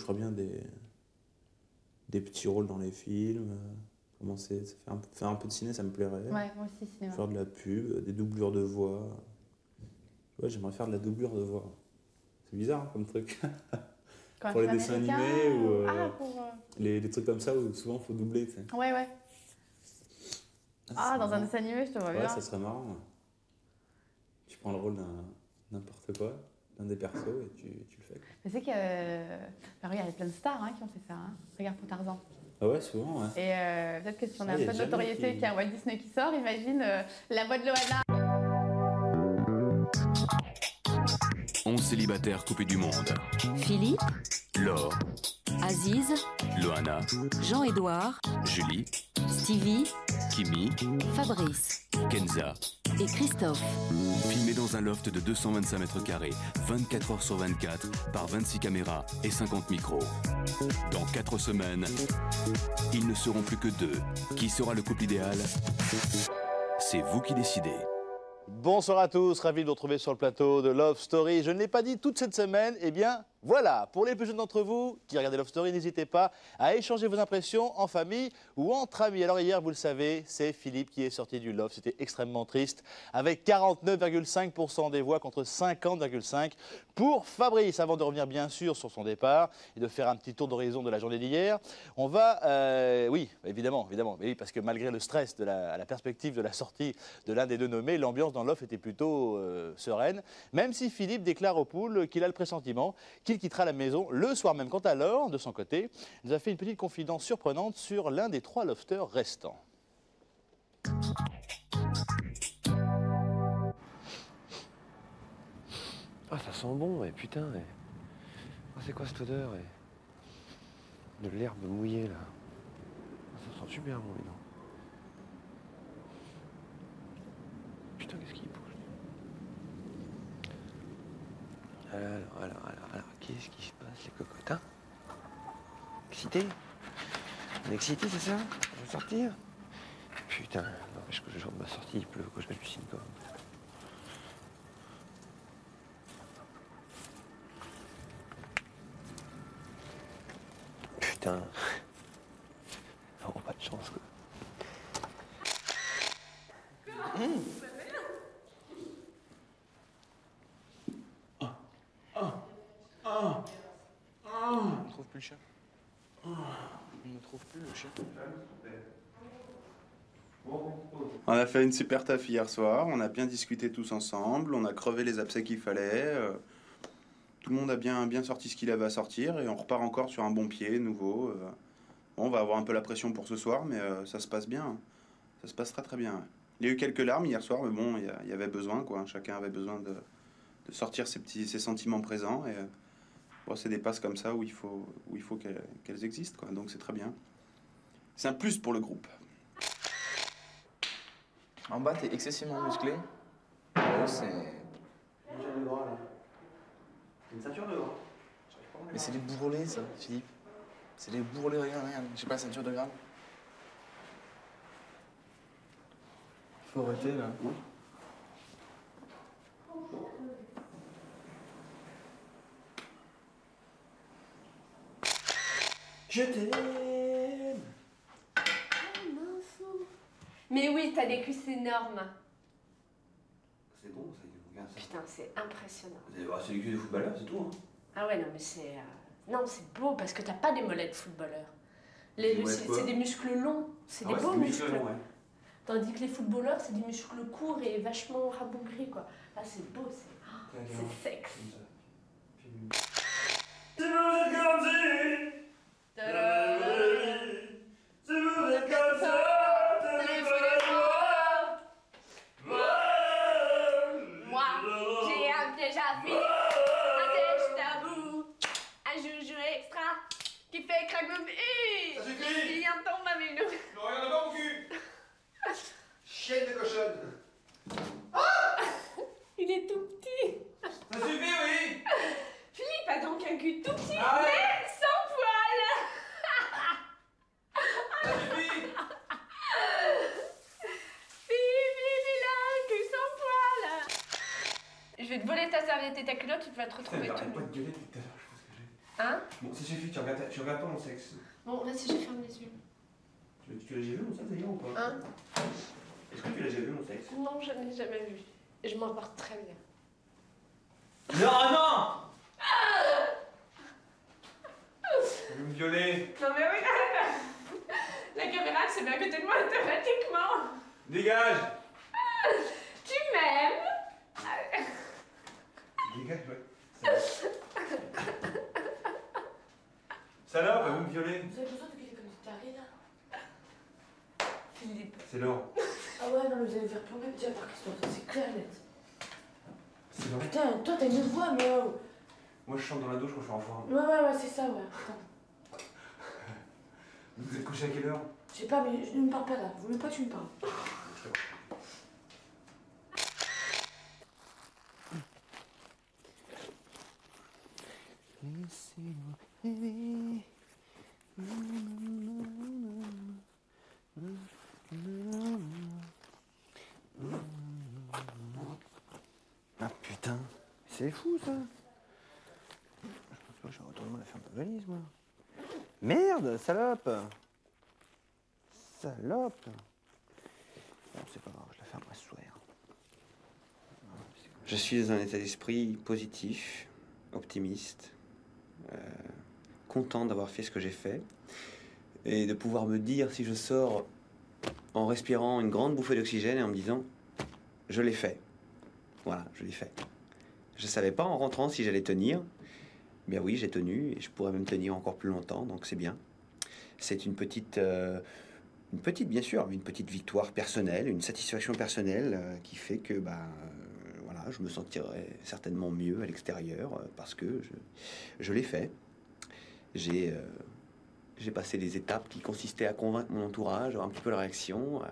très bien des petits rôles dans les films. Faire un peu de ciné, ça me plairait. Ouais, moi aussi, cinéma. Faire de la pub, des doublures de voix. Ouais, j'aimerais faire de la doublure de voix. C'est bizarre hein, comme truc. Pour les dessins animés ou les trucs comme ça où souvent il faut doubler. Tu sais. Ouais, ouais. Dans un dessin animé, je te vois bien. Ouais, ça serait marrant. Ouais. Tu prends le rôle d'un n'importe quoi, d'un des persos et tu le fais. Quoi. Je sais qu'il y a plein de stars hein, qui ont fait ça. Hein. Regarde pour Tarzan. Ah ouais, souvent, ouais. Et peut-être que si on a un peu de notoriété, qu'il y a un Walt Disney qui sort, imagine la voix de Loana. 11 célibataires coupés du monde. Philippe, Laure, Aziz, Loana, Jean-Édouard, Julie, Stevie, Kimi, Fabrice Kenza. et Christophe. Filmés dans un loft de 225 mètres carrés, 24 heures sur 24, par 26 caméras et 50 micros. Dans 4 semaines, ils ne seront plus que 2. Qui sera le couple idéal? C'est vous qui décidez. Bonsoir à tous, ravi de vous retrouver sur le plateau de Love Story. Je ne l'ai pas dit toute cette semaine, eh bien voilà, pour les plus jeunes d'entre vous qui regardez Love Story, n'hésitez pas à échanger vos impressions en famille ou entre amis. Alors hier, vous le savez, c'est Philippe qui est sorti du Love, c'était extrêmement triste, avec 49,5% des voix contre 50,5% pour Fabrice. Avant de revenir bien sûr sur son départ et de faire un petit tour d'horizon de la journée d'hier, on va, oui, évidemment, oui, parce que malgré le stress de la perspective de la sortie de l'un des deux nommés, l'ambiance dans Love était plutôt sereine, même si Philippe déclare aux poules qu'il a le pressentiment qu'il quittera la maison le soir même. Quant à Laure, de son côté, nous a fait une petite confidence surprenante sur l'un des 3 lofters restants. Ah, ça sent bon, et putain. Ah, c'est quoi cette odeur de l'herbe mouillée, là. Ah, ça sent super bon, les dents. Putain, qu'est-ce qu'il bouge? Alors, qu'est-ce qui se passe, les cocottes, hein? Excité? On est excité, c'est ça? On va sortir? Putain, n'empêche que le jour de ma sortie, il pleut, que je m'hallucine quand même. Putain. Non, pas de chance, quoi. On ne trouve plus le chien. On ne trouve plus le chien. On a fait une super taf hier soir, on a bien discuté tous ensemble, on a crevé les abcès qu'il fallait. Tout le monde a bien sorti ce qu'il avait à sortir et on repart encore sur un bon pied, nouveau. Bon, on va avoir un peu la pression pour ce soir, mais ça se passe bien. Ça se passe très très bien. Il y a eu quelques larmes hier soir, mais bon, il y avait besoin, quoi. Chacun avait besoin de sortir ses sentiments présents. Et bon, c'est des passes comme ça où il faut qu'elles existent, quoi. Donc c'est très bien. C'est un plus pour le groupe. En bas, t'es excessivement musclé. En haut, c'est... Une ceinture de gras. Mais c'est des bourrelets, ça, Philippe. C'est des bourrelets, regarde. J'ai pas la ceinture de gras. Faut arrêter, là. Je t'aime. Mais oui, t'as des cuisses énormes. C'est bon, ça, regarde ça. Putain, c'est impressionnant. C'est les cuisses de footballeurs, c'est tout. Hein. Ah ouais, non, mais c'est... Non, c'est beau parce que t'as pas des mollets de footballeur. C'est des muscles longs, c'est des beaux muscles. Longs, ouais. Tandis que les footballeurs, c'est des muscles courts et vachement rabougris, quoi. Là, c'est beau, c'est sexe. Si vous êtes comme si, si vous êtes comme ça, moi, j'ai un piège à fille, un piège tabou, un joujou extra qui fait craquer mon Ça suffit. Il y a un ton, ma minou. non, il y en a pas mon cul. Chienne de cochonne. Il est tout petit. Ça suffit, oui. Philippe a donc un cul tout petit, Ah ouais. mais sans poil. Ça suffit. Philippe, il a un cul sans poil. Je vais te voler ta serviette et ta culotte, tu vas te retrouver tout Arrête nu. pas de gueuler depuis tout à l'heure, je sais ce que j'ai. Hein? Bon, ça suffit, tu regardes pas mon sexe. Bon, vas-y, je ferme les yeux. Tu l'as déjà vu mon sexe d'ailleurs ou pas? Hein? Est-ce que tu l'as déjà vu mon sexe? Non, je ne l'ai jamais vu. Et je m'en porte très bien. Non, non! Vous me violez. Non mais oui, la caméra, c'est bien à côté de moi automatiquement. Dégage! Tu m'aimes? Dégage, ouais. Salope, vous me violez. Vous avez besoin de quelqu'un comme du taré là? Philippe. C'est Laure. Ah ouais, non mais vous allez faire plomber déjà par Christophe, ça c'est clair net. C'est Laure. Putain, toi t'as une voix mais oh. Moi je chante dans la douche quand je suis en forme. Ouais, c'est ça, ouais. Putain. Vous êtes couché à quelle heure? Je sais pas, mais je ne me parle pas là. Vous voulez pas que tu me parles? Ah putain, c'est fou ça. Je pense pas que je vais retourner la ferme de valise moi. Merde, salope. Salope. Bon, c'est pas grave, je la fermerai ce soir. Je suis dans un état d'esprit positif, optimiste, content d'avoir fait ce que j'ai fait et de pouvoir me dire si je sors en respirant une grande bouffée d'oxygène et en me disant je l'ai fait. Voilà, je l'ai fait. Je savais pas en rentrant si j'allais tenir. Bien oui, j'ai tenu et je pourrais même tenir encore plus longtemps, donc c'est bien. C'est une petite bien sûr, mais une petite victoire personnelle, une satisfaction personnelle qui fait que voilà, je me sentirai certainement mieux à l'extérieur parce que je l'ai fait. J'ai passé les étapes qui consistaient à convaincre mon entourage, un petit peu la réaction,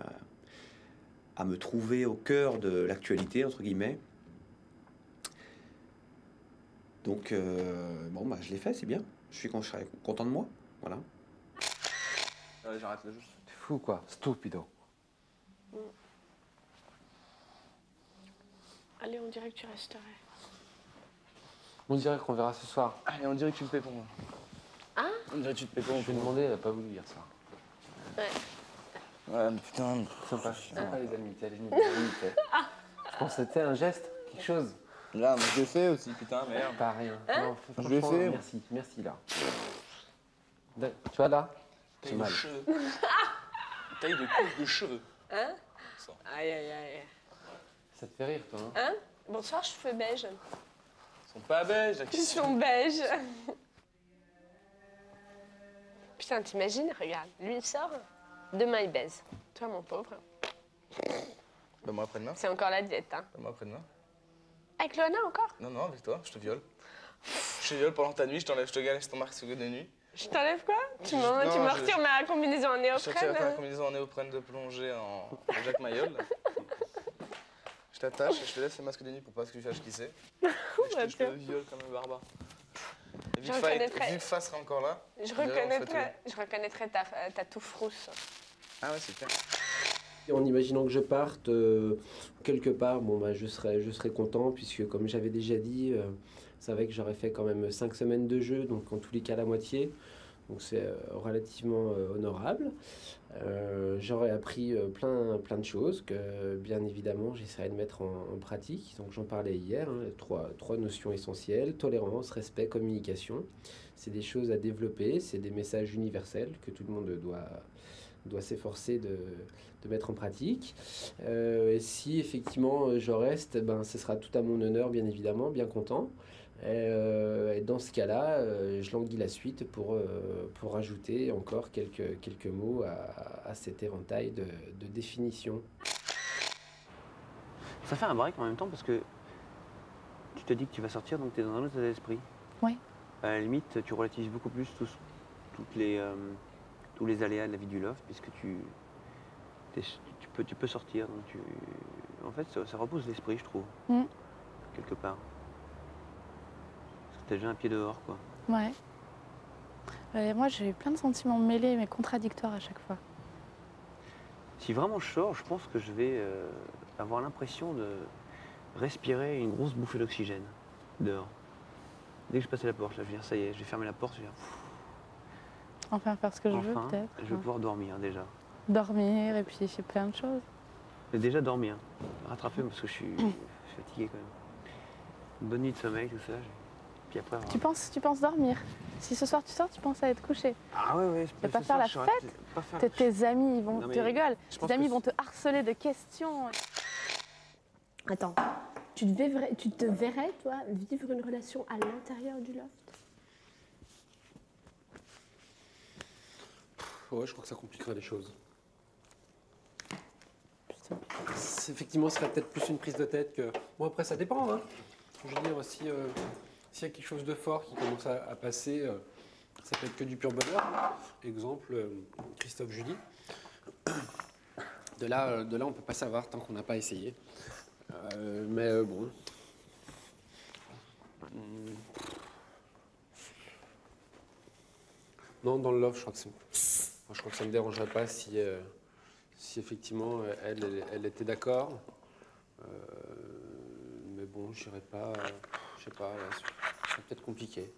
à me trouver au cœur de l'actualité, entre guillemets. Donc, bon, je l'ai fait, c'est bien. Je suis content de moi, voilà. J'arrête le jeu. T'es fou, quoi. Stupido. Allez, on dirait que tu resterais. On dirait qu'on verra ce soir. Allez, on dirait que tu me paies pour moi. Hein? On dirait que tu te paies pour moi. Je lui ai demandé, elle a pas voulu hier soir. Ouais. Ouais, mais putain. Sympa, sympa les amitiés, les amitiés. Je pense que c'était un geste, quelque chose. Là, mais je l'ai fait aussi, putain, merde. Pas rien. Hein? Non, Je l'ai fait. Merci là. Tu vois là? Taille de cheveux. Taille de coupe de cheveux. Hein? Ça. Aïe, aïe, aïe. Ça te fait rire toi, hein? Hein? Bonsoir, cheveux beige. Ils sont pas beige, là, Ils sont beiges. Putain, t'imagines? Regarde, lui il sort, demain il baise. Toi, mon pauvre, Bah, moi après-demain. c'est encore la diète, hein. Bah, moi après-demain. Avec Loana encore? Non, non, avec toi, je te viole. Je te viole pendant ta nuit, je te galère ton marque de nuit. Je t'enlève quoi? Tu me Non, retires ma combinaison en Je néoprène? te retire ta combinaison en néoprène de plongée en Jacques Mayol. Je t'attache et je te laisse le masque de nuit pour pas que tu saches qui c'est. Et je te viole comme un barbare. Et Je reconnaîtrais- Viva sera encore là. Je D'ailleurs, reconnaîtrais ta touffe rousse. Ah ouais, c'est clair. En imaginant que je parte quelque part, je serais content puisque comme j'avais déjà dit, c'est vrai que j'aurais fait quand même 5 semaines de jeu, donc en tous les cas la moitié. Donc c'est relativement honorable. J'aurais appris plein de choses que bien évidemment j'essaierai de mettre en pratique. Donc j'en parlais hier, hein, trois notions essentielles: tolérance, respect, communication. C'est des choses à développer, c'est des messages universels que tout le monde doit s'efforcer de mettre en pratique. Et si effectivement je reste, ce sera tout à mon honneur, bien évidemment, bien content. Et dans ce cas-là, je languis la suite pour ajouter encore quelques mots à cet éventail de définition. Ça fait un break en même temps parce que tu te dis que tu vas sortir, donc tu es dans un autre état d'esprit. Oui. À la limite, tu relativises beaucoup plus tous les aléas de la vie du loft, puisque tu peux sortir. Donc en fait, ça repose l'esprit, je trouve, quelque part. Parce que t'as déjà un pied dehors, quoi. Ouais. Moi, j'ai eu plein de sentiments mêlés, mais contradictoires à chaque fois. Si vraiment je sors, je pense que je vais avoir l'impression de respirer une grosse bouffée d'oxygène dehors. Dès que je passais la porte, là, je vais dire, ça y est, je vais fermer la porte, je vais dire, Enfin, faire ce que je veux, enfin, peut-être. je vais pouvoir dormir déjà. Dormir, et puis je fais plein de choses. Et déjà dormir, rattraper parce que je suis fatigué quand même. Une bonne nuit de sommeil, tout ça. Puis après, Tu penses dormir? Si ce soir tu sors, tu penses à être couché? Ah ouais, Tu vas pas faire la fête? Tes amis, ils vont, Non, mais tu rigoles, tes amis que vont te harceler de questions. Attends, tu te verrais, toi, vivre une relation à l'intérieur du loft? Ouais, je crois que ça compliquerait les choses. Effectivement, ce serait peut-être plus une prise de tête que... Bon, après, ça dépend, hein. Je veux dire, s'il y a quelque chose de fort qui commence à passer, ça peut être que du pur bonheur. Exemple, Christophe Julie. De là, on peut pas savoir tant qu'on n'a pas essayé. Mais bon... Non, dans le love, je crois que ça me dérangerait pas si effectivement elle était d'accord. Mais bon, je n'irais pas, je sais pas, c'est peut-être compliqué.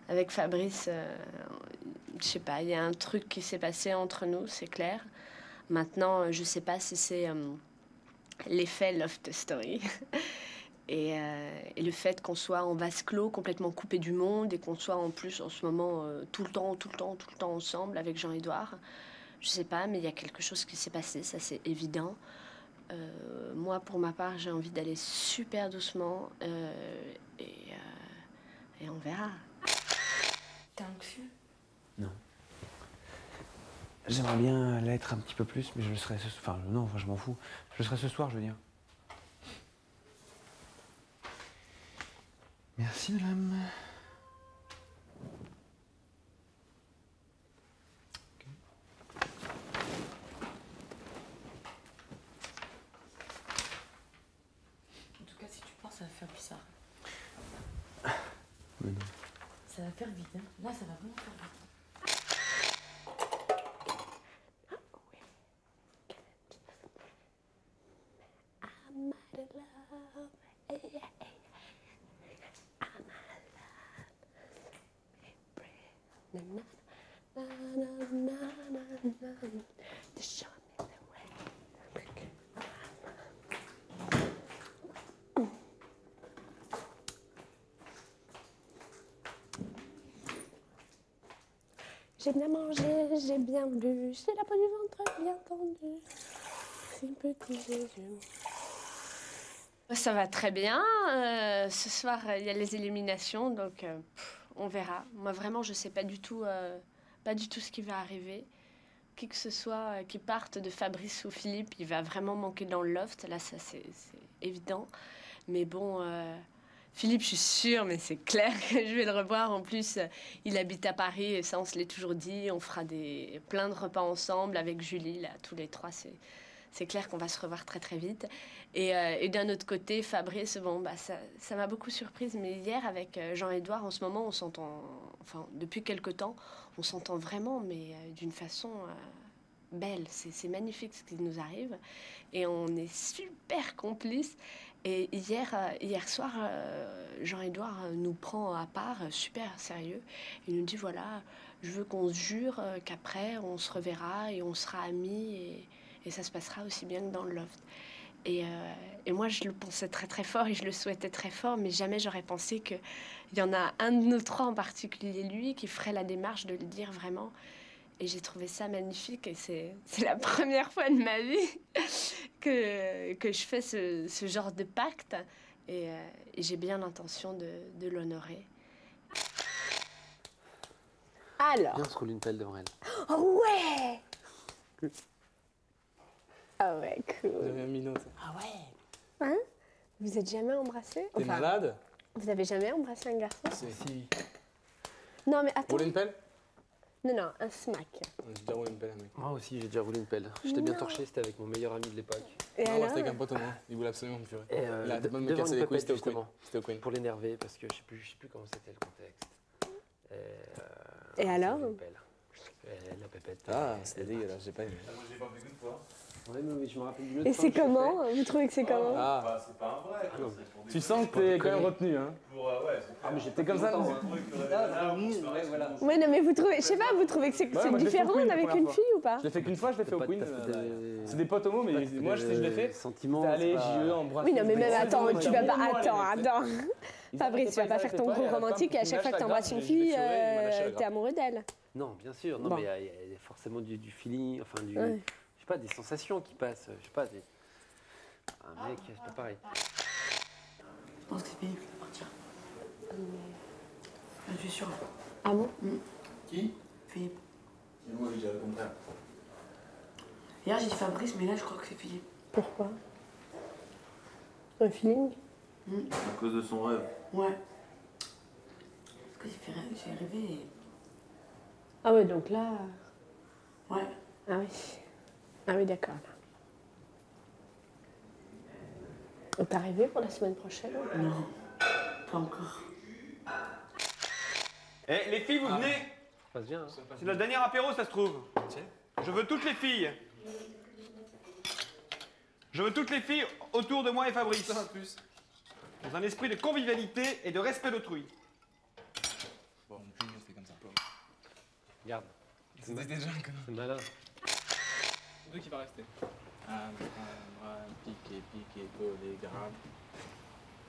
Avec Fabrice, je sais pas, il y a un truc qui s'est passé entre nous, c'est clair. Maintenant, je sais pas si c'est l'effet Loft Story. Et le fait qu'on soit en vase clos, complètement coupé du monde, et qu'on soit en plus en ce moment tout le temps ensemble avec Jean-Édouard. Je sais pas, mais il y a quelque chose qui s'est passé, ça c'est évident. Moi, pour ma part, j'ai envie d'aller super doucement et on verra. T'es anxieux? Non. J'aimerais bien l'être un petit peu plus, mais je le serai ce soir. Enfin, non, je m'en fous. Je le serai ce soir, je veux dire. Merci, madame. En tout cas, si tu pars, ça va faire bizarre. Mais non. Ça va faire vite, hein. Là, ça va vraiment faire vite. J'ai bien mangé, j'ai bien bu, j'ai la peau du ventre bien tendue. C'est un petit Jésus. Ça va très bien. Ce soir, il y a les éliminations, donc on verra. Moi, vraiment, je sais pas du tout ce qui va arriver. Qui que ce soit qui parte de Fabrice ou Philippe, il va vraiment manquer dans le loft. Là, ça, c'est évident. Mais bon... Philippe, je suis sûre, mais c'est clair que je vais le revoir. En plus, il habite à Paris et ça, on se l'est toujours dit. On fera plein de repas ensemble avec Julie, là, tous les trois. C'est clair qu'on va se revoir très, très vite. Et d'un autre côté, Fabrice, bon, bah, ça m'a beaucoup surprise. Mais hier, avec Jean-Édouard, en ce moment, on s'entend... Enfin, depuis quelque temps, on s'entend vraiment, mais d'une façon... belle, c'est magnifique ce qui nous arrive et on est super complices. Et hier soir, Jean-Édouard nous prend à part, super sérieux. Il nous dit voilà, je veux qu'on se jure qu'après on se reverra et on sera amis et ça se passera aussi bien que dans le loft. Et moi, je le pensais très très fort et je le souhaitais très fort, mais jamais j'aurais pensé qu'il y en a un de nous trois en particulier, lui, qui ferait la démarche de le dire vraiment. Et j'ai trouvé ça magnifique et c'est la première fois de ma vie que je fais ce genre de pacte et j'ai bien l'intention de l'honorer. Alors. Viens, on se roule une pelle devant elle. Oh ouais. Ah ouais, cool. Vous avez un minot. Ah ouais. Hein? Vous êtes jamais embrassé? T'es malade? Vous avez jamais embrassé un garçon? Si. Non mais attends. Rouler une pelle? Non, un smack. J'ai déjà roulé une pelle, mec. Moi aussi, j'ai déjà roulé une pelle. J'étais bien torché, c'était avec mon meilleur ami de l'époque. Et non, alors? c'était avec un pote au moins. Il voulait absolument me furer. Et il a demandé de me devant casser une les couilles, pépette, c'était au Queen. C'était au Queen. Pour l'énerver, parce que je sais plus comment c'était le contexte. Et alors? La pépette. Ah, c'était dégueulasse, j'ai pas aimé. Moi, j'ai pas bu qu'une fois. Ouais, mais je me rappelle du Et c'est comment? Vous trouvez que c'est comment? Bah, c'est pas un vrai. Tu sens que t'es quand même retenu, hein? Ah, mais j'étais comme ça, non? Ouais, non, mais vous trouvez, je sais pas, vous trouvez que c'est moi, je l'ai fait différent au Queen la avec première une fois. fille ou pas? Je l'ai fait qu'une fois, je l'ai fait au Queen. C'est des potes homo, mais moi, si je l'ai fait, Sentiments. c'est aller, j'y vais embrasser. Oui, non, mais même, attends, tu vas pas. Attends. Attends. Fabrice, tu vas pas faire ton gros romantique et à chaque fois que t'embrasses une fille, t'es amoureux d'elle. Non, bien sûr, non, Bon. mais il y a forcément du feeling, enfin du. Ouais. Je sais pas, des sensations qui passent, je sais pas, des. Un mec, c'est pas pareil. Je pense que c'est Philippe qui va partir. Je suis sûr. Ah bon? Qui? Philippe. Et moi, je dirais le contraire. Hier, j'ai dit Fabrice, mais là, je crois que c'est Philippe. Pourquoi? Un feeling? À cause de son rêve. Ouais. Parce que j'ai rêvé et... Ah ouais, donc là. Ouais. Ah oui. Ah oui, d'accord. On t'a rêvé pour la semaine prochaine? Non, pas encore. Eh, les filles, vous venez? Ça passe bien, hein. C'est notre dernier apéro, ça se trouve. Je veux toutes les filles. Je veux toutes les filles autour de moi et Fabrice. Dans un esprit de convivialité et de respect d'autrui. Bon, c'était comme ça. Regarde. C'était déjà un connard. C'est malin. Deux qui va rester. Piqué, collé, grave.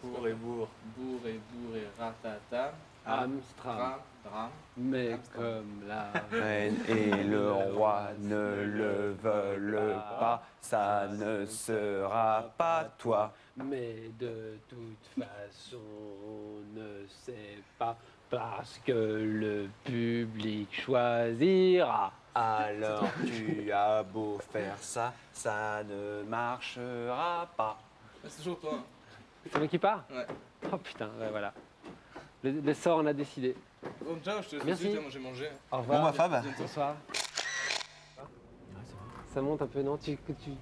Bourre et bourre. Bourre et ratata. Amstram. Drame. Mais comme la reine et le roi ne le veulent pas, ça ne sera pas toi. Mais de toute façon, on ne sait pas, parce que le public choisira. Alors tu as beau faire ça, ça ne marchera pas. C'est toujours toi. Hein. C'est moi qui pars? Ouais. Oh putain, ouais, voilà. Le sort en a décidé. Bon, ciao, je te laisse Merci. tout de suite, moi j'ai mangé. Au revoir. Bon, bah, Fab. Bonsoir. Ça monte un peu, non? Tu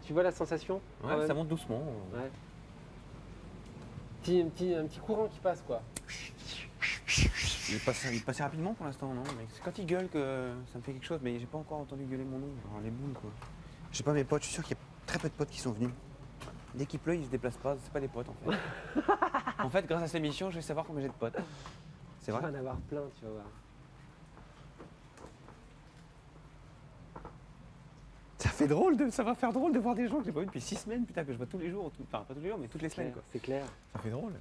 vois la sensation? Ouais, ça monte doucement. Ouais. Un petit courant qui passe, quoi. Il passait rapidement pour l'instant, non? Mais c'est quand il gueule que ça me fait quelque chose, mais j'ai pas encore entendu gueuler mon nom. Alors, les boules, quoi. Je sais pas, mes potes, je suis sûr qu'il y a très peu de potes qui sont venus. Dès qu'il pleut, ils se déplacent pas, c'est pas des potes en fait. En fait, grâce à cette émission, je vais savoir combien j'ai de potes. C'est vrai? Tu vas en avoir plein, tu vas voir. Ça va faire drôle de voir des gens que j'ai pas vus depuis 6 semaines, putain, que je vois tous les jours, enfin pas tous les jours, mais toutes les semaines, quoi. C'est clair. Ça fait drôle.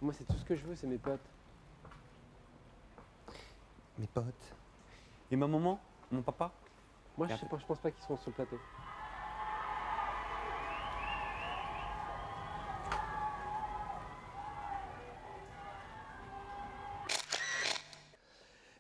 Moi, c'est tout ce que je veux, c'est mes potes. Mes potes. Et ma maman? Mon papa? Moi, je pense pas qu'ils seront sur le plateau.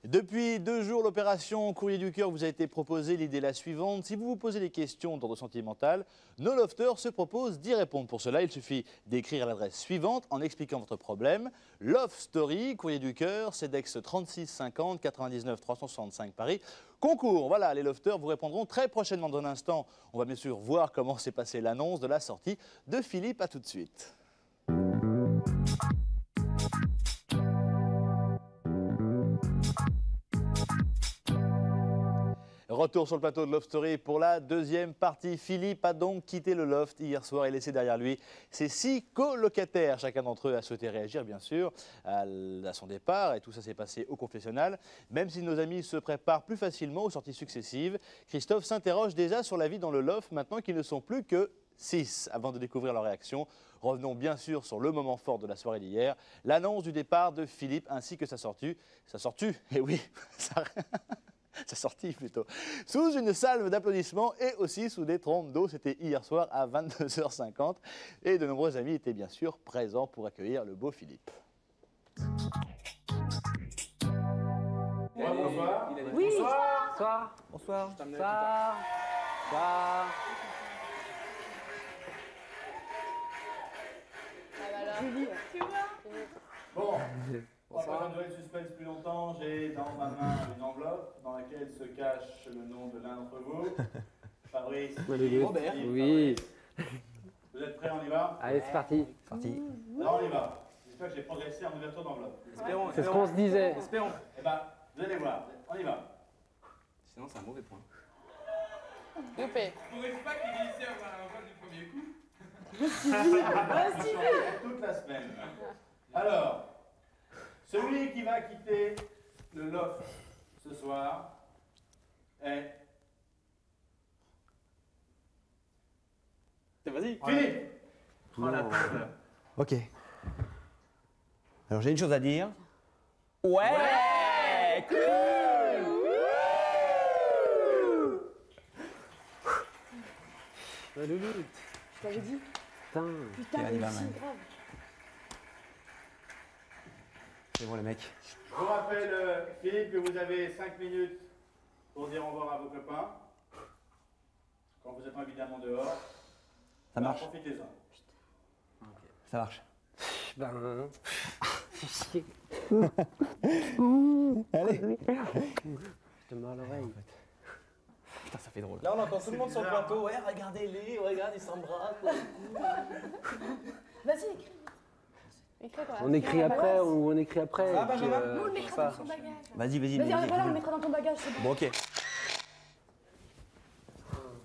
Depuis 2 jours, l'opération Courrier du Cœur vous a été proposée. L'idée est la suivante. Si vous vous posez des questions d'ordre sentimental, nos lofters se proposent d'y répondre. Pour cela, il suffit d'écrire à l'adresse suivante en expliquant votre problème. Love Story, Courrier du Cœur, CEDEX 36 50 99 365 Paris. Concours, voilà, les lofters vous répondront très prochainement. Dans un instant, on va bien sûr voir comment s'est passée l'annonce de la sortie de Philippe. À tout de suite. Retour sur le plateau de Love Story pour la deuxième partie. Philippe a donc quitté le loft hier soir et laissé derrière lui ses 6 colocataires. Chacun d'entre eux a souhaité réagir, bien sûr, à son départ. Et tout ça s'est passé au confessionnal. Même si nos amis se préparent plus facilement aux sorties successives, Christophe s'interroge déjà sur la vie dans le loft maintenant qu'ils ne sont plus que 6. Avant de découvrir leur réaction, revenons bien sûr sur le moment fort de la soirée d'hier, l'annonce du départ de Philippe ainsi que sa sortie. Eh oui, sa sortie plutôt, sous une salve d'applaudissements et aussi sous des trompes d'eau. C'était hier soir à 22h50 et de nombreux amis étaient bien sûr présents pour accueillir le beau Philippe. Bonsoir. Oui. Bonsoir. Bonsoir. Bonsoir. Bonsoir. Bon, on va pas durer le suspense plus longtemps. J'ai dans ma main une enveloppe dans laquelle se cache le nom de l'un d'entre vous. Fabrice, Robert. Oui. Vous êtes prêts, on y va? Allez, c'est parti. C'est parti. Alors on y va. J'espère que j'ai progressé en ouverture d'enveloppe. C'est ce qu'on se disait. Espérons. Eh ben, vous allez voir, on y va. Sinon, c'est un mauvais point. Loupé. Faudrait pas qu'il glissait à la fin du premier coup. Toute la semaine. Alors, celui qui va quitter le loft ce soir est... Vas-y. Philippe. Prends la table. Ok. Alors j'ai une chose à dire. Ouais, cool. Je t'avais dit. Putain, Putain, mais c'est grave. c'est bon les mecs. Je vous rappelle, Philippe, que vous avez 5 minutes pour dire au revoir à vos copains. Quand vous êtes évidemment dehors. Ça marche. Profitez-en. Ça marche. Ben. Allez. Je te mords l'oreille. Putain, ça fait drôle. Là, on entend tout le monde sur le plateau. Ouais, regardez-les, regarde, ils s'embrassent. Vas-y, écris. On écrit après ou on écrit après. Ah, Benjamin. Nous, on le mettra dans son bagage. Vas-y. Vas-y, voilà, on le mettra dans ton bagage, c'est bon. Bon, ok.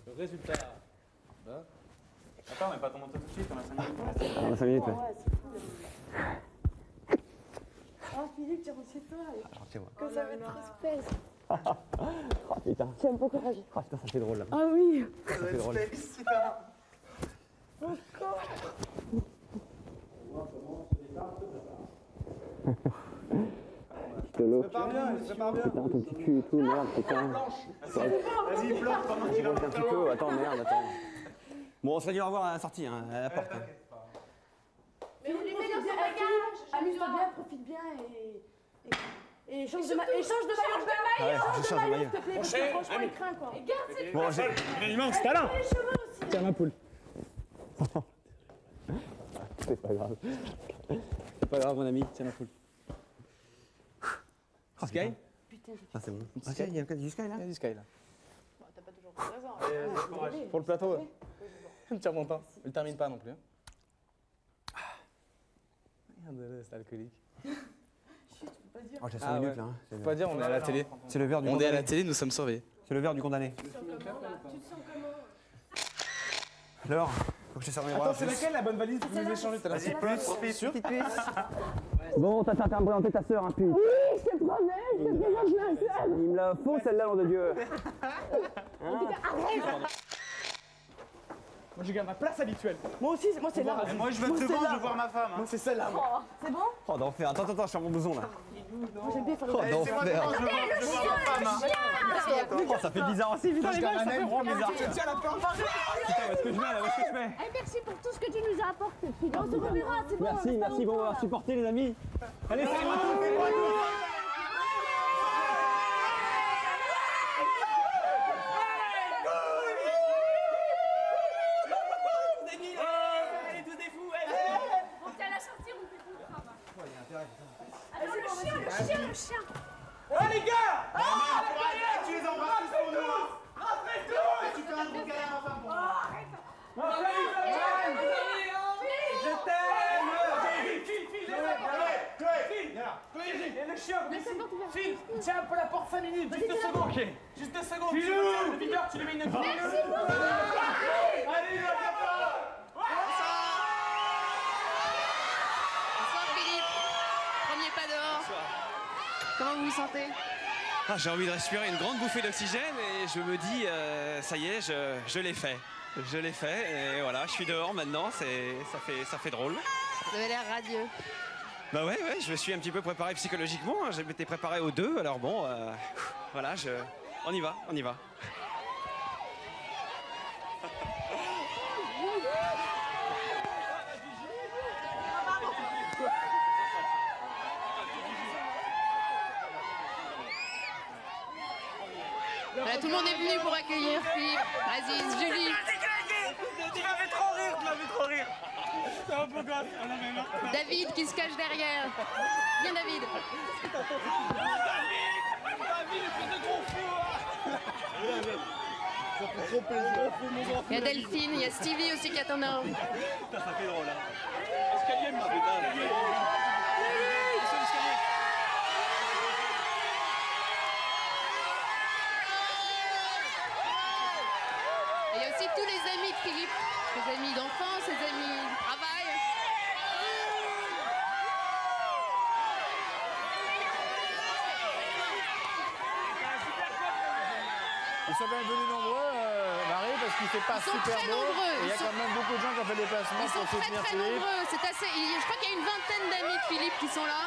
Le résultat. Attends, mais pas ton moto tout de suite, on a 5 minutes. On a 5 minutes, ouais. Ouais, c'est cool. Oh, Philippe, tu rentres chez toi. Chez moi. Que ça va être trop space. Oh putain. Tu aimes beaucoup Ravi. Oh putain, ça fait drôle là. Ah oui. Ça fait drôle. Encore. Piccolo. Prépare bien, il se prépare bien. Putain, ton petit cul et tout, merde, putain. Vas-y, plante pendant qu'il va Un petit peu, attends, merde, attends. Bon, on se va dire au revoir à la sortie, hein, à la porte. hein. Mais on lui met dans son bagage. Amuse-toi bien, profite bien et change de maillot. Ah ouais, je change de maillot. S'il te plaît, parce que franchement, il craint quoi. Et garde ses Bon, j'ai... Il manque, c'est là. Tiens ma poule. C'est pas grave. C'est pas grave, mon ami, tiens ma poule. Sky. Putain, Ah, c'est bon. Ah, Sky, il y a du Sky là. Il y a du Sky là. Bon, t'as pas toujours raison. Pour le plateau, ouais. Tiens mon pain. Il termine pas non plus. Regarde, c'est alcoolique. Oh, j'ai 5 Ah minutes ouais. là. hein. Faut pas dire, on est à la télé. C'est le verre du On est à condamné. la télé, nous sommes surveillés. C'est le verre du condamné. Tu te sens comment? Alors, faut que je te serve mes bras. Attends, c'est laquelle la bonne valise que vous nous échangez tout à l'heure? Vas-y, profite. Sûr? Bon, t'as fait me présenter ta sœur, hein, putain. Oui, je te promets, je te présente ma sœur. Il me la faut celle-là, nom de Dieu. Moi, je garde ma place habituelle. Moi aussi, moi c'est là. Moi, je veux te secondes, je veux voir ma femme. Moi, c'est celle-là. moi. C'est bon? Oh, d'enfer. Attends, je suis en mon bouson là. Moi j'aime bien faire le Oh, d'enfer. Je veux voir ma femme. Oh, ça fait bizarre aussi, putain. Je garde un aile, vraiment bizarre. tu tiens la porte. Putain, où est-ce que je mets là? Où est-ce que je mets? Eh, merci pour tout ce que tu nous as apporté. On se reverra, c'est bon. Merci, merci pour m'avoir supporté, les amis. Allez, c'est moi. On tient la sortie, on fait tout le travail. Attends, le chien. Oh les gars! Tu les embrasses tous pour nous. Rentrez tous! Tu fais un gros câlin à ma femme pour moi. Je t'aime! Et le chien, Phil, tiens un peu la porte 5 minutes, juste 2 secondes. Ok. Juste 2 secondes. Philou! Le videur, tu lui mets une grille. Merci beaucoup. Allez, le Bonsoir Philippe. Premier pas dehors. Comment vous vous sentez? Ah, j'ai envie de respirer une grande bouffée d'oxygène et je me dis, ça y est, je l'ai fait. Je l'ai fait et voilà, je suis dehors maintenant, ça fait drôle. Vous avez l'air radieux. Bah ouais, je me suis un petit peu préparé psychologiquement, hein. J'ai été préparé aux deux, alors bon, voilà, on y va. Voilà, tout le monde est venu pour accueillir Philippe, Aziz, Julie. Tu m'avais trop rire. C'est un peu gosse. David qui se cache derrière. Viens David. David, espèce de gros fou. Ça fait trop plaisir. Il y a Delphine, il y a Stevie aussi qui attend en haut. Ça fait drôle, hein. Escalier, ma putain. Ils sont quand même venus nombreux, Marie, parce qu'il fait pas super beau. Et il y a quand même beaucoup de gens qui ont fait des déplacements pour soutenir très Philippe. nombreux. C'est assez. Je crois qu'il y a une vingtaine d'amis de Philippe qui sont là.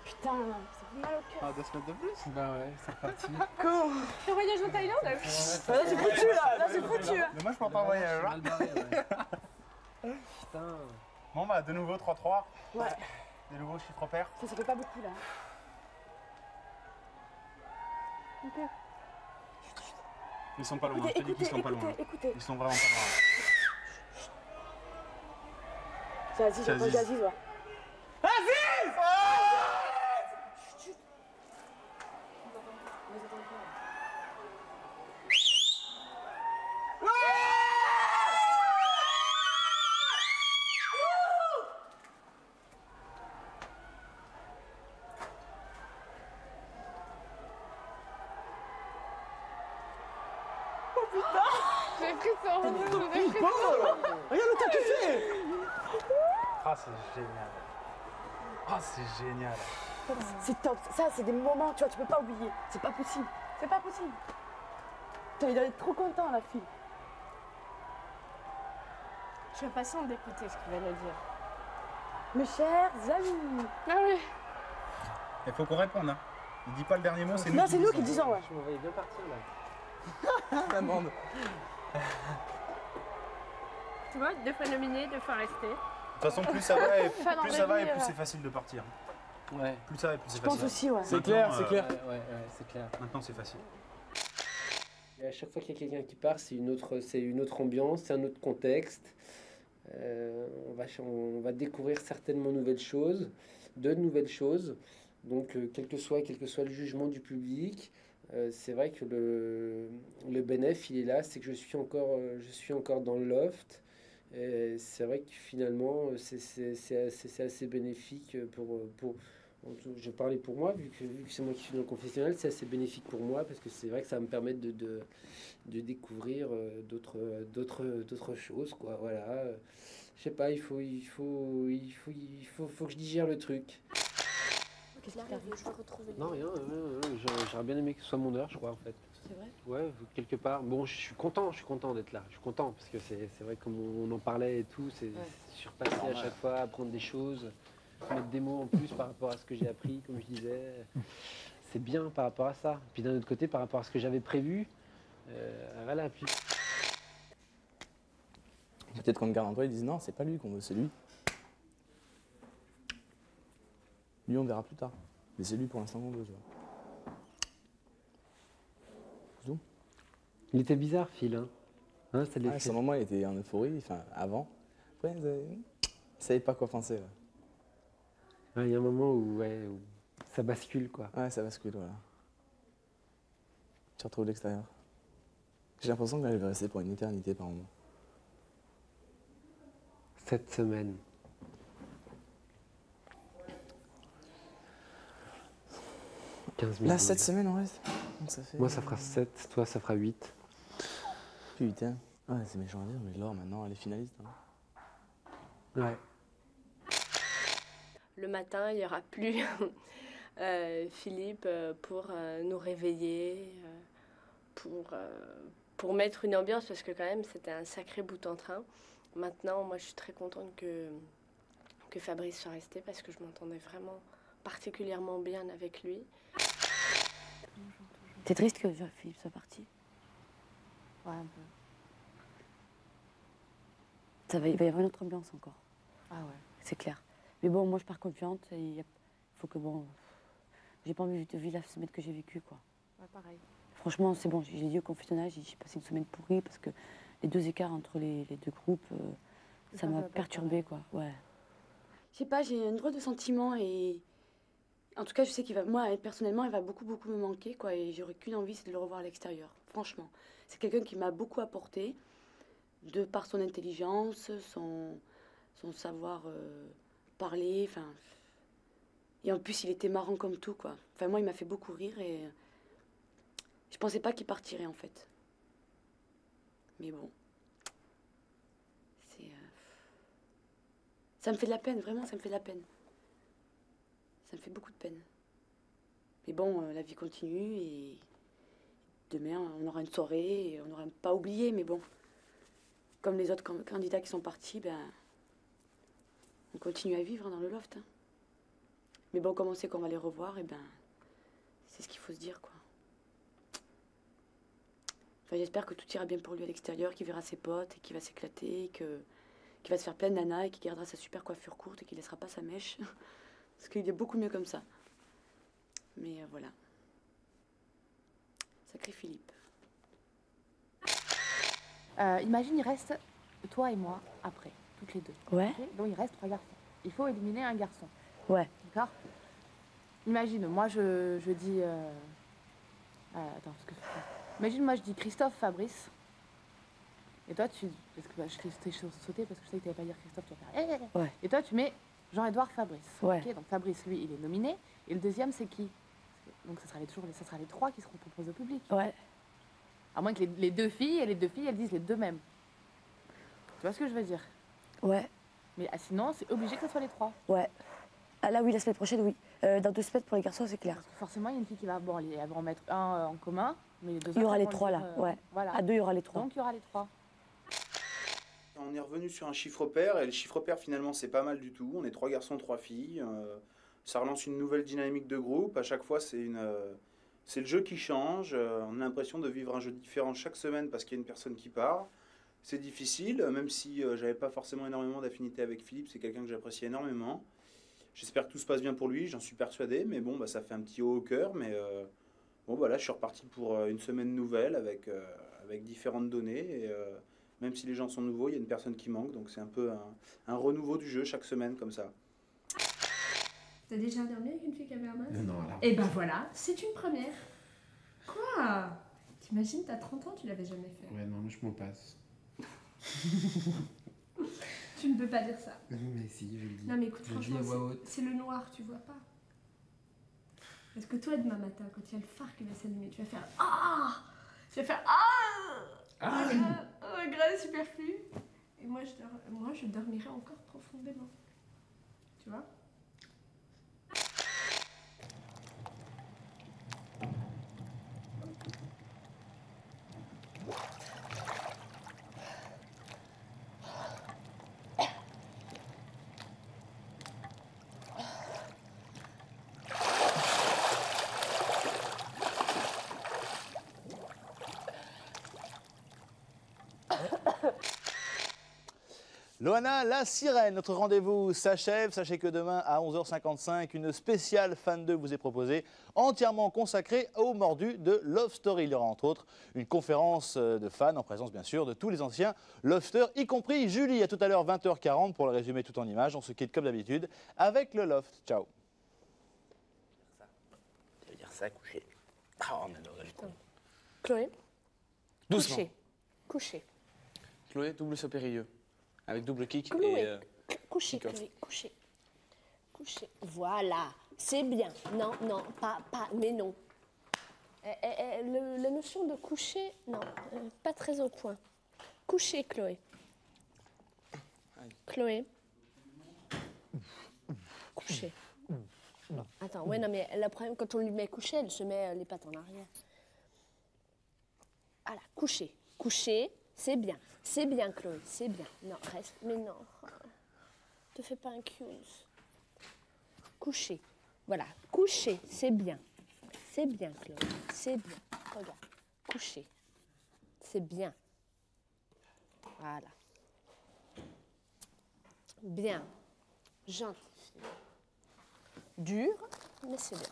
Putain, ça fait mal au cœur. Ah, 2 semaines de plus? Bah ouais, c'est reparti. Comment? Le voyage en Thaïlande? Là, c'est foutu là, c'est foutu. Mais moi je pars pas en voyage là. Putain. Bon bah de nouveau 3-3. Ouais. Des nouveaux chiffres pairs. Ça fait pas beaucoup là. Ok. Ils sont pas loin, je te dis qu'ils sont pas loin. Écoutez. Ils sont vraiment pas loin. C'est Aziz, j'ai entendu Aziz, ouais. Aziz! Chut. J'ai pris son. Regarde le temps qu'il fait! Ah c'est génial. Ah c'est génial. C'est top. Ça, c'est des moments, tu vois, tu peux pas oublier. C'est pas possible. C'est pas possible. Putain, il doit être trop content, la fille. Je suis impatiente d'écouter ce qu'il va nous dire. Mes chers amis. Ah oui. Il faut qu'on réponde. Hein. Il dit pas le dernier mot, c'est nous. Non, c'est nous qui disons, ouais. Je me voyais bien partir là. Amende. Tu vois, 2 fois nominé, 2 fois resté. De toute façon, plus ça va et Fin plus ça va et d'envie, plus c'est facile de partir. Ouais. Plus ça va et plus c'est Je facile. pense aussi, ouais. C'est clair, c'est clair. Ouais, c'est clair. Maintenant c'est facile. Et à chaque fois qu'il y a quelqu'un qui part, c'est une autre ambiance, c'est un autre contexte. On va découvrir certainement de nouvelles choses. Donc, quel que soit le jugement du public, c'est vrai que le bénéfice, il est là, c'est que je suis encore dans le loft. C'est vrai que finalement, c'est assez bénéfique je parlais pour moi, vu que c'est moi qui suis dans le confessionnal, c'est assez bénéfique pour moi parce que c'est vrai que ça va me permettre de découvrir d'autres choses, quoi. Voilà. Je sais pas, il faut que je digère le truc. Qu'est-ce qui t'arrive? Je veux retrouver. Non, rien. J'aurais bien aimé que ce soit mon heure, je crois, en fait. C'est vrai? Ouais, quelque part. Bon, je suis content d'être là. Je suis content parce que c'est vrai, comme on en parlait et tout, c'est surpasser à chaque fois, apprendre des choses, mettre des mots en plus par rapport à ce que j'ai appris, comme je disais. C'est bien par rapport à ça. Puis d'un autre côté, par rapport à ce que j'avais prévu, voilà. Puis... Peut-être qu'on garde en toi, ils disent non, c'est pas lui qu'on veut, c'est lui. Lui, on verra plus tard. Mais c'est lui pour l'instant qu'on veut, tu vois. Zoom. Il était bizarre, Phil. Hein, ça à ce moment, il était en euphorie, enfin, avant. Après, il savait pas quoi penser. Il y a un moment où ça bascule, quoi. Ouais, ça bascule, voilà. Tu retrouves l'extérieur. J'ai l'impression qu'elle va rester pour une éternité par moment. 7 semaines. Là, 7 semaines, on reste. Ça fait... Moi, ça fera 7, toi, ça fera 8. Putain. Ouais, c'est méchant à dire, mais Laure, maintenant, elle est finaliste. Hein. Ouais. Le matin, il n'y aura plus Philippe pour nous réveiller, pour mettre une ambiance, parce que quand même, c'était un sacré bout en train. Maintenant, moi, je suis très contente que Fabrice soit resté, parce que je m'entendais vraiment particulièrement bien avec lui. T'es triste que Philippe soit parti? Ouais, un peu. Il va y avoir une autre ambiance encore. Ah ouais. C'est clair. Mais bon, moi je pars confiante. Il faut que bon. J'ai pas envie de vivre la semaine que j'ai vécue, quoi. Ouais, pareil. Franchement, c'est bon. J'ai dit au confessionnal, j'ai passé une semaine pourrie parce que les 2 écarts entre les 2 groupes, ça m'a perturbée, quoi. Ouais. Je sais pas, j'ai un drôle de sentiment et. En tout cas, je sais moi, personnellement, il va beaucoup me manquer, quoi. Et j'aurais qu'une envie, c'est de le revoir à l'extérieur. Franchement. C'est quelqu'un qui m'a beaucoup apporté, de par son intelligence, son savoir parler, enfin. Et en plus, il était marrant comme tout, quoi. Enfin, moi, il m'a fait beaucoup rire et. Je pensais pas qu'il partirait, en fait. Mais bon. Ça me fait de la peine, vraiment, ça me fait de la peine. Ça me fait beaucoup de peine. Mais bon, la vie continue et demain, on aura une soirée et on n'aura pas oublié, mais bon. Comme les autres candidats qui sont partis, ben, on continue à vivre dans le loft. Hein. Mais bon, comme on sait qu'on va les revoir, et ben, c'est ce qu'il faut se dire, quoi. Enfin, j'espère que tout ira bien pour lui à l'extérieur, qu'il verra ses potes et qu'il va s'éclater, qu'il va se faire plein de nanas et qu'il gardera sa super coiffure courte et qu'il laissera pas sa mèche. Parce qu'il est beaucoup mieux comme ça. Mais voilà. Sacré Philippe. Imagine, il reste toi et moi après, toutes les deux. Ouais. Okay, donc il reste 3 garçons. Il faut éliminer un garçon. Ouais. D'accord. Imagine, moi je dis... attends, parce que... Imagine, moi je dis Christophe, Fabrice. Et toi tu... Parce que je t'ai sauté parce que je savais que tu n'allais pas dire Christophe, tu vas faire... Ouais. Et toi tu mets Jean-Édouard, Fabrice. Ouais. Okay, donc Fabrice, lui, il est nominé. Et le deuxième, c'est qui? Donc ça sera les 3 qui seront proposés au public. Ouais. À moins que les deux filles, elles disent les deux mêmes. Tu vois ce que je veux dire? Ouais. Mais sinon, c'est obligé que ce soit les 3. Ouais. Ah là, oui, la semaine prochaine, oui. Dans 2 semaines, pour les garçons, c'est clair. Parce que forcément, il y a une fille qui va... Bon, elle va en mettre un en commun, mais les deux il y aura autres, les vont 3, dire, là, ouais. Voilà. À 2, il y aura les 3. Donc, il y aura les 3. On est revenu sur un chiffre pair, et le chiffre pair, finalement, c'est pas mal du tout. On est 3 garçons, 3 filles. Ça relance une nouvelle dynamique de groupe. À chaque fois, c'est le jeu qui change. On a l'impression de vivre un jeu différent chaque semaine parce qu'il y a une personne qui part. C'est difficile, même si j'avais pas forcément énormément d'affinité avec Philippe. C'est quelqu'un que j'apprécie énormément. J'espère que tout se passe bien pour lui, j'en suis persuadé. Mais bon, ça fait un petit haut au cœur. Mais bon, voilà, je suis reparti pour une semaine nouvelle avec différentes données. Et même si les gens sont nouveaux, il y a une personne qui manque. Donc c'est un peu un renouveau du jeu chaque semaine comme ça. T'as déjà dormi avec une fille qui avait un masque? Non, alors. Et ben voilà, c'est une première. Quoi? T'imagines, t'as 30 ans, tu l'avais jamais fait. Ouais, non, mais je m'en passe. Tu ne peux pas dire ça. Mais si, je le dis. Non mais écoute, Je le dis franchement, à voix haute. c'est le noir, tu vois pas. Parce que toi, demain matin, quand il y a le phare qui va s'allumer, tu vas faire ah. Tu vas faire ah. Regret superflu. Et moi, je dormirai encore profondément. Tu vois? Loana, la sirène, notre rendez-vous s'achève. Sachez que demain à 11h55, une spéciale Fan 2 vous est proposée, entièrement consacrée aux mordus de Love Story. Il y aura entre autres une conférence de fans, en présence bien sûr de tous les anciens Lofters, y compris Julie. À tout à l'heure 20h40 pour le résumer tout en images. On se quitte comme d'habitude avec le Loft. Ciao. Ça veut dire ça, coucher. Ah, on adore le con. Chloé. Doucement. Couché. Couché. Chloé, double saut périlleux. Avec double kick Chloé. et... Couché, Chloé. Couché. Couché. Voilà. C'est bien. Non, non, pas, mais non. La notion de coucher, non, pas très au point. Couché, Chloé. Chloé. Couché. Attends, ouais, non, mais le problème, quand on lui met couché, elle se met les pattes en arrière. Voilà, couché. Couché, c'est bien. C'est bien, Chloé, c'est bien. Non, reste, mais non. Te fais pas un cuse. Couché. Voilà, couché, c'est bien. C'est bien, Chloé, c'est bien. Regarde, couché. C'est bien. Voilà. Bien. Gentil. Dur, mais c'est bien.